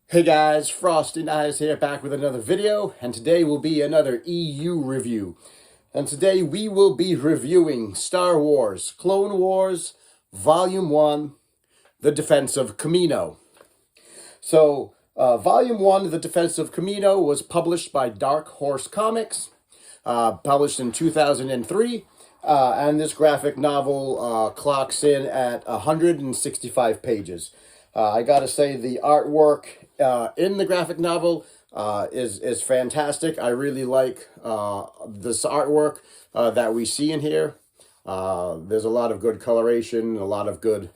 Hey guys, Frosty here back with another video, and today will be another EU review. And today we will be reviewing Star Wars Clone Wars Volume 1, The Defense of Kamino. So, Volume 1, The Defense of Kamino was published by Dark Horse Comics, published in 2003, and this graphic novel clocks in at 165 pages. I gotta say, the artwork in the graphic novel is fantastic. I really like this artwork that we see in here. There's a lot of good coloration, a lot of good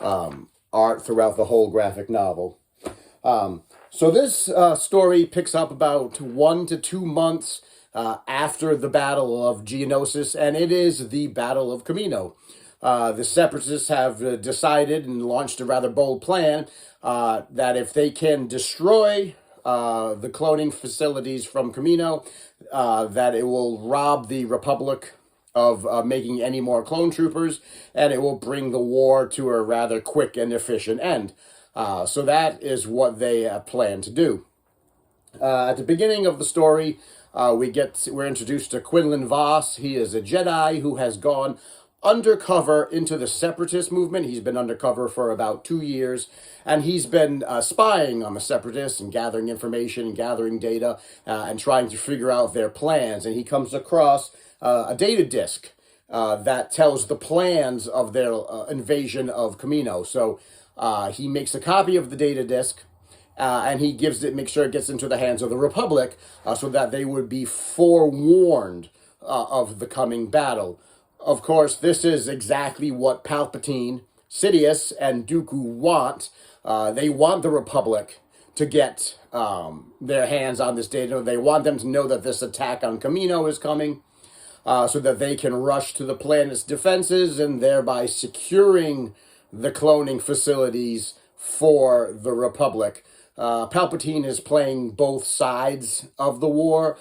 art throughout the whole graphic novel. So this story picks up about 1 to 2 months after the Battle of Geonosis, and it is the Battle of Kamino. The Separatists have decided and launched a rather bold plan that if they can destroy the cloning facilities from Kamino, that it will rob the Republic of making any more clone troopers, and it will bring the war to a rather quick and efficient end. So that is what they plan to do. At the beginning of the story, we're introduced to Quinlan Voss. He is a Jedi who has gone undercover into the Separatist movement. He's been undercover for about 2 years, and he's been spying on the Separatists and gathering information and gathering data and trying to figure out their plans. And he comes across a data disk that tells the plans of their invasion of Kamino. So he makes a copy of the data disk, and he makes sure it gets into the hands of the Republic so that they would be forewarned of the coming battle. Of course, this is exactly what Palpatine, Sidious, and Dooku want. They want the Republic to get their hands on this data. They want them to know that this attack on Kamino is coming, so that they can rush to the planet's defenses and thereby securing the cloning facilities for the Republic. Palpatine is playing both sides of the war.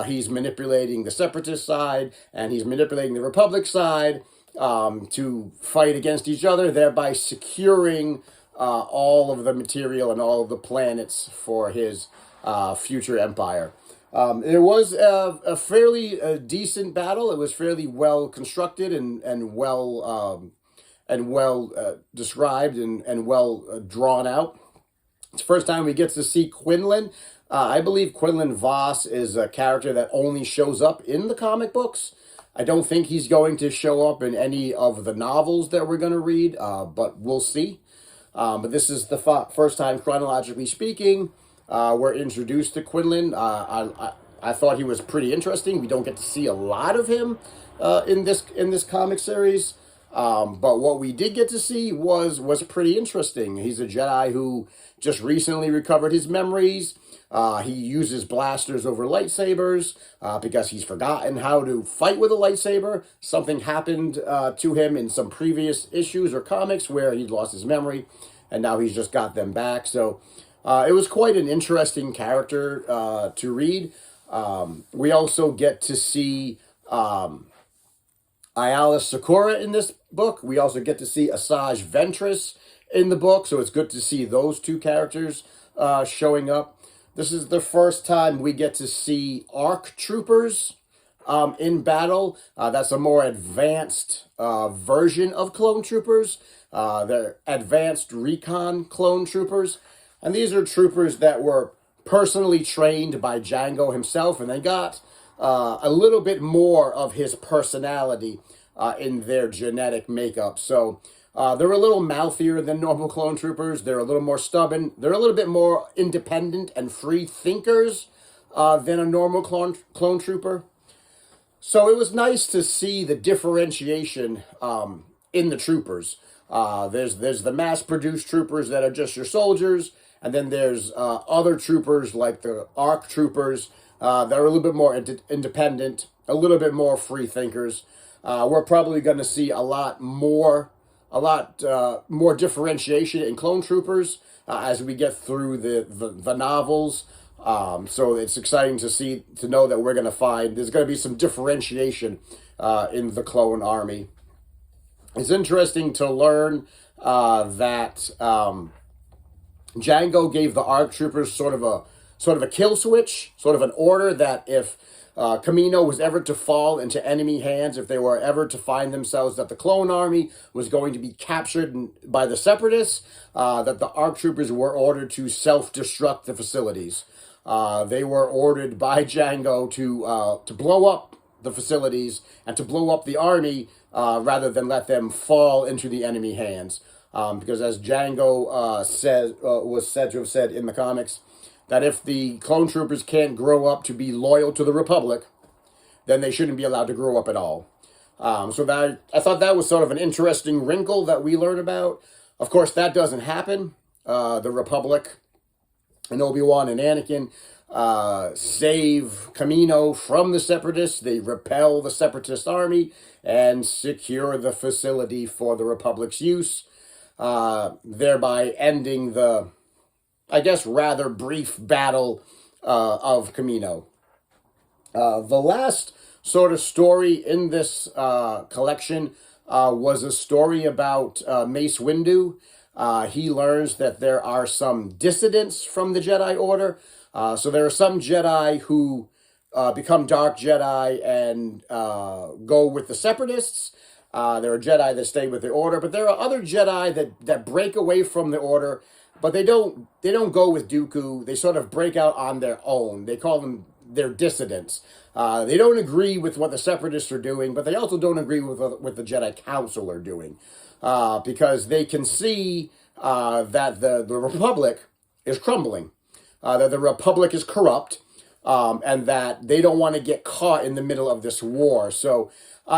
He's manipulating the Separatist side, and he's manipulating the Republic side to fight against each other, thereby securing all of the material and all of the planets for his future empire. It was a fairly decent battle. It was fairly well constructed and well described and well drawn out. It's the first time we get to see Quinlan. I believe Quinlan Voss is a character that only shows up in the comic books. I don't think he's going to show up in any of the novels that we're going to read, but we'll see. But this is the first time, chronologically speaking, we're introduced to Quinlan. I thought he was pretty interesting. We don't get to see a lot of him in this comic series. But what we did get to see was pretty interesting. He's a Jedi who just recently recovered his memories. He uses blasters over lightsabers because he's forgotten how to fight with a lightsaber. Something happened to him in some previous issues or comics where he'd lost his memory, and now he's just got them back. So it was quite an interesting character to read. We also get to see Ayala Sakura in this book. We also get to see Asajj Ventress in the book, so it's good to see those two characters showing up. This is the first time we get to see ARC troopers in battle. That's a more advanced version of clone troopers. They're advanced recon clone troopers. And these are troopers that were personally trained by Jango himself, and they got a little bit more of his personality in their genetic makeup. So they're a little mouthier than normal clone troopers. They're a little more stubborn. They're a little bit more independent and free thinkers than a normal clone trooper. So it was nice to see the differentiation in the troopers. There's the mass-produced troopers that are just your soldiers, and then there's other troopers like the ARC troopers that are a little bit more independent, a little bit more free thinkers. We're probably going to see a lot more differentiation in clone troopers as we get through the novels. So it's exciting to know that we're going to find there's going to be some differentiation in the clone army. It's interesting to learn that Django gave the ARC troopers sort of a kill switch, sort of an order that if Kamino was ever to fall into enemy hands, if they were ever to find themselves that the clone army was going to be captured by the separatists, that the ARC troopers were ordered to self-destruct the facilities. They were ordered by Django to blow up the facilities and to blow up the army rather than let them fall into the enemy hands. Because as Django was said to have said in the comics, that if the clone troopers can't grow up to be loyal to the Republic, then they shouldn't be allowed to grow up at all. So that I thought that was sort of an interesting wrinkle that we learned about. Of course, that doesn't happen. The Republic and Obi-Wan and Anakin save Kamino from the Separatists. They repel the Separatist army and secure the facility for the Republic's use, thereby ending the, I guess, rather brief battle of Kamino. The last sort of story in this collection was a story about Mace Windu. He learns that there are some dissidents from the Jedi Order. So there are some Jedi who become Dark Jedi and go with the Separatists. There are Jedi that stay with the Order, but there are other Jedi that break away from the Order, but they don't go with Dooku. They sort of break out on their own. They call them their dissidents. They don't agree with what the Separatists are doing, but they also don't agree with what the Jedi Council are doing, because they can see that the Republic is crumbling, that the Republic is corrupt, and that they don't want to get caught in the middle of this war. So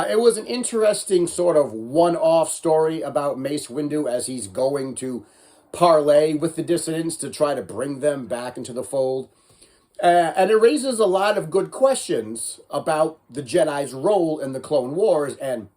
it was an interesting sort of one-off story about Mace Windu as he's going to parlay with the dissidents to try to bring them back into the fold. And it raises a lot of good questions about the Jedi's role in the Clone Wars and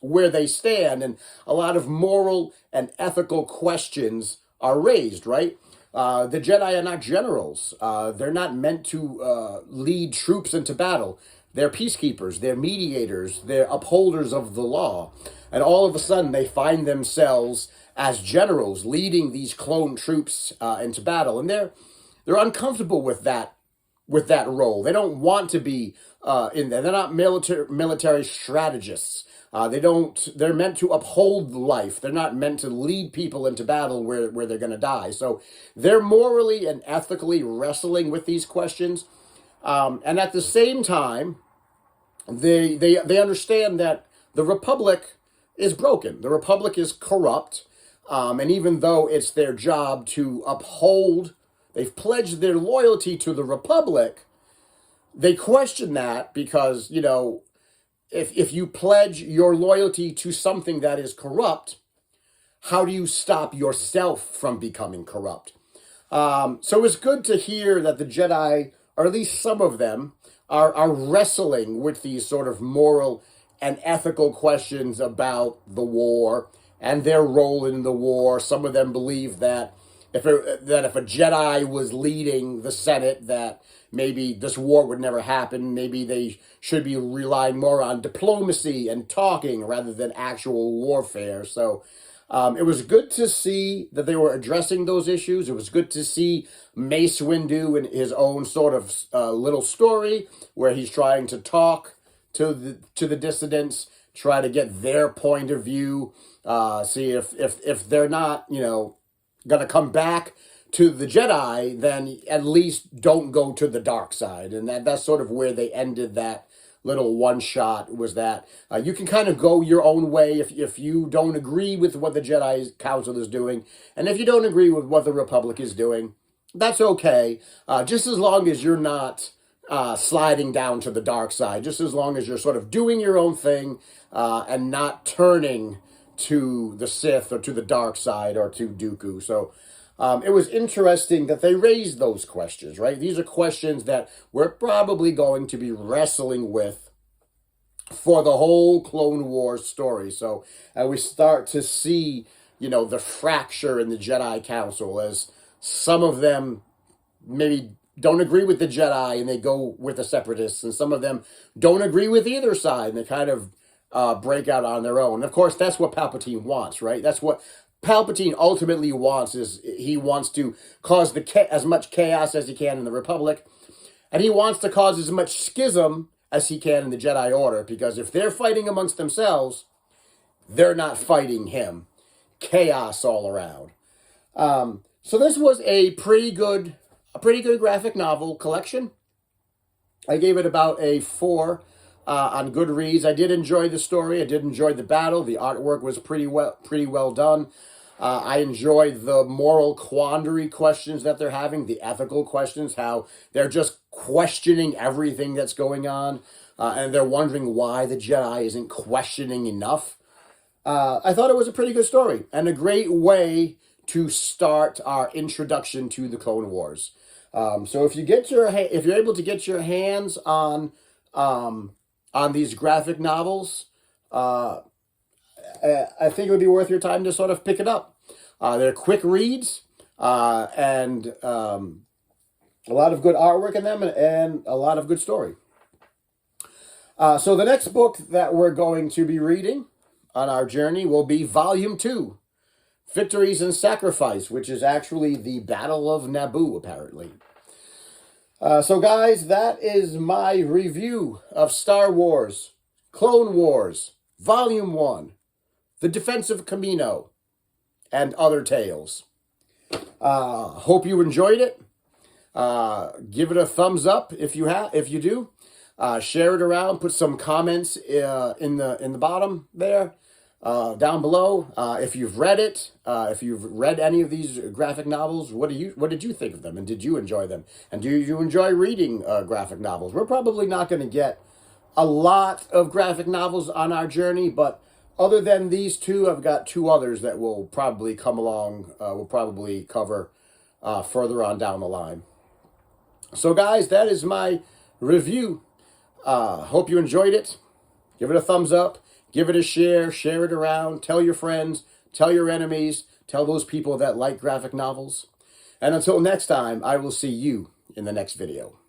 where they stand. And a lot of moral and ethical questions are raised, right? The Jedi are not generals. They're not meant to lead troops into battle. They're peacekeepers. They're mediators. They're upholders of the law. And all of a sudden, they find themselves as generals leading these clone troops into battle. And they're uncomfortable with that role. They don't want to be in there. They're not military strategists. They're meant to uphold life. They're not meant to lead people into battle where they're going to die. So they're morally and ethically wrestling with these questions. And at the same time, they understand that the Republic is broken. The Republic is corrupt. And even though it's their job to uphold, they've pledged their loyalty to the Republic, they question that because, if you pledge your loyalty to something that is corrupt, how do you stop yourself from becoming corrupt? So it's good to hear that the Jedi, or at least some of them, are wrestling with these sort of moral and ethical questions about the war and their role in the war. Some of them believe that if a Jedi was leading the Senate, that maybe this war would never happen. Maybe they should be relying more on diplomacy and talking rather than actual warfare. So it was good to see that they were addressing those issues. It was good to see Mace Windu in his own sort of little story where he's trying to talk to the dissidents, try to get their point of view, see if they're not, going to come back to the Jedi, then at least don't go to the dark side. And that's sort of where they ended that little one shot, was that you can kind of go your own way if you don't agree with what the Jedi Council is doing. And if you don't agree with what the Republic is doing, that's okay. Just as long as you're not sliding down to the dark side, just as long as you're sort of doing your own thing and not turning to the Sith or to the dark side or to Dooku. So it was interesting that they raised those questions, right? These are questions that we're probably going to be wrestling with for the whole Clone Wars story. So we start to see, the fracture in the Jedi Council as some of them maybe don't agree with the Jedi and they go with the Separatists, and some of them don't agree with either side and they kind of break out on their own. Of course, that's what Palpatine wants, right? That's what Palpatine ultimately wants is he wants to cause as much chaos as he can in the Republic, and he wants to cause as much schism as he can in the Jedi Order, because if they're fighting amongst themselves, they're not fighting him. Chaos all around. So this was a pretty good graphic novel collection. I gave it about a 4 on Goodreads. I did enjoy the story. I did enjoy the battle. The artwork was pretty well done. I enjoyed the moral quandary questions that they're having, the ethical questions, how they're just questioning everything that's going on, and they're wondering why the Jedi isn't questioning enough. I thought it was a pretty good story and a great way to start our introduction to the Clone Wars. So if you're able to get your hands on these graphic novels, I think it would be worth your time to sort of pick it up. They're quick reads, and a lot of good artwork in them, and a lot of good story. So the next book that we're going to be reading on our journey will be Volume 2, Victories and Sacrifice, which is actually the Battle of Naboo, apparently. So guys, that is my review of Star Wars, Clone Wars, Volume 1, The Defense of Kamino, and Other Tales. Hope you enjoyed it. Give it a thumbs up if you do. Share it around. Put some comments in the bottom there, down below. If you've read it, if you've read any of these graphic novels, what did you think of them, and did you enjoy them? And do you enjoy reading graphic novels? We're probably not going to get a lot of graphic novels on our journey, but other than these two, I've got 2 others that will probably come along. We'll probably cover further on down the line. So guys, that is my review. Hope you enjoyed it. Give it a thumbs up. Give it a share. Share it around. Tell your friends. Tell your enemies. Tell those people that like graphic novels. And until next time, I will see you in the next video.